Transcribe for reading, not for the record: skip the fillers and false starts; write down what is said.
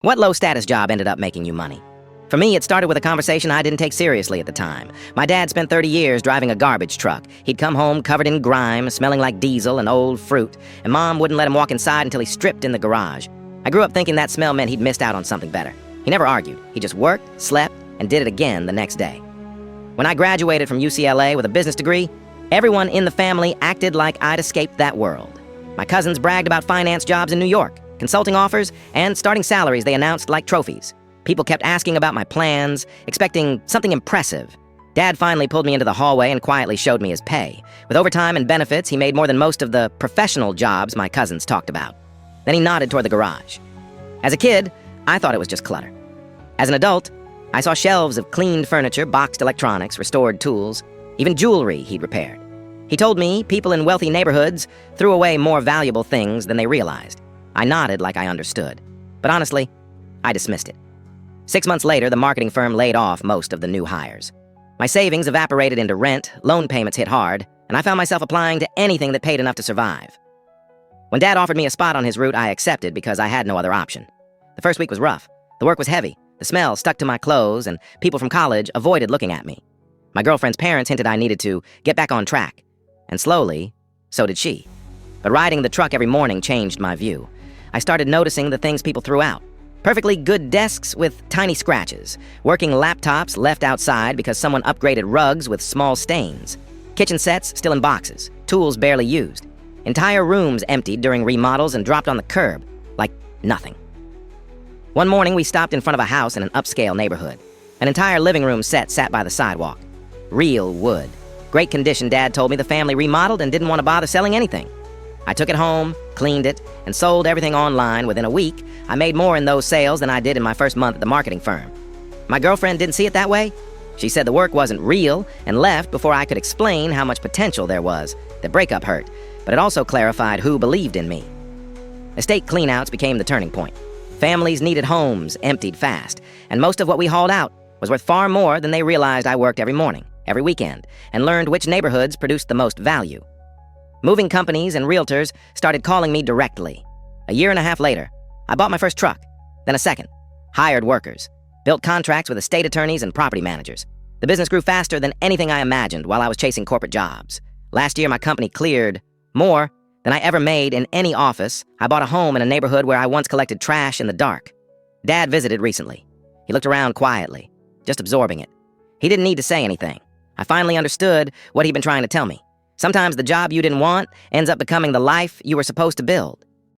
What low-status job ended up making you money? For me, it started with a conversation I didn't take seriously at the time. My dad spent 30 years driving a garbage truck. He'd come home covered in grime, smelling like diesel and old fruit, and Mom wouldn't let him walk inside until he stripped in the garage. I grew up thinking that smell meant he'd missed out on something better. He never argued. He just worked, slept, and did it again the next day. When I graduated from UCLA with a business degree, everyone in the family acted like I'd escaped that world. My cousins bragged about finance jobs in New York, consulting offers, and starting salaries they announced like trophies. People kept asking about my plans, expecting something impressive. Dad finally pulled me into the hallway and quietly showed me his pay. With overtime and benefits, he made more than most of the professional jobs my cousins talked about. Then he nodded toward the garage. As a kid, I thought it was just clutter. As an adult, I saw shelves of cleaned furniture, boxed electronics, restored tools, even jewelry he'd repaired. He told me people in wealthy neighborhoods threw away more valuable things than they realized. I nodded like I understood. But honestly, I dismissed it. 6 months later, the marketing firm laid off most of the new hires. My savings evaporated into rent, loan payments hit hard, and I found myself applying to anything that paid enough to survive. When Dad offered me a spot on his route, I accepted because I had no other option. The first week was rough. The work was heavy. The smell stuck to my clothes, and people from college avoided looking at me. My girlfriend's parents hinted I needed to get back on track. And slowly, so did she. But riding the truck every morning changed my view. I started noticing the things people threw out. Perfectly good desks with tiny scratches. Working laptops left outside because someone upgraded rugs with small stains. Kitchen sets still in boxes. Tools barely used. Entire rooms emptied during remodels and dropped on the curb. Like nothing. One morning, we stopped in front of a house in an upscale neighborhood. An entire living room set sat by the sidewalk. Real wood. Great condition, Dad told me the family remodeled and didn't want to bother selling anything. I took it home, cleaned it, and sold everything online. Within a week, I made more in those sales than I did in my first month at the marketing firm. My girlfriend didn't see it that way. She said the work wasn't real and left before I could explain how much potential there was. The breakup hurt, but it also clarified who believed in me. Estate cleanouts became the turning point. Families needed homes emptied fast, and most of what we hauled out was worth far more than they realized. I worked every morning, every weekend, and learned which neighborhoods produced the most value. Moving companies and realtors started calling me directly. A year and a half later, I bought my first truck, then a second, hired workers, built contracts with estate attorneys and property managers. The business grew faster than anything I imagined while I was chasing corporate jobs. Last year, my company cleared more than I ever made in any office. I bought a home in a neighborhood where I once collected trash in the dark. Dad visited recently. He looked around quietly, just absorbing it. He didn't need to say anything. I finally understood what he'd been trying to tell me. Sometimes the job you didn't want ends up becoming the life you were supposed to build.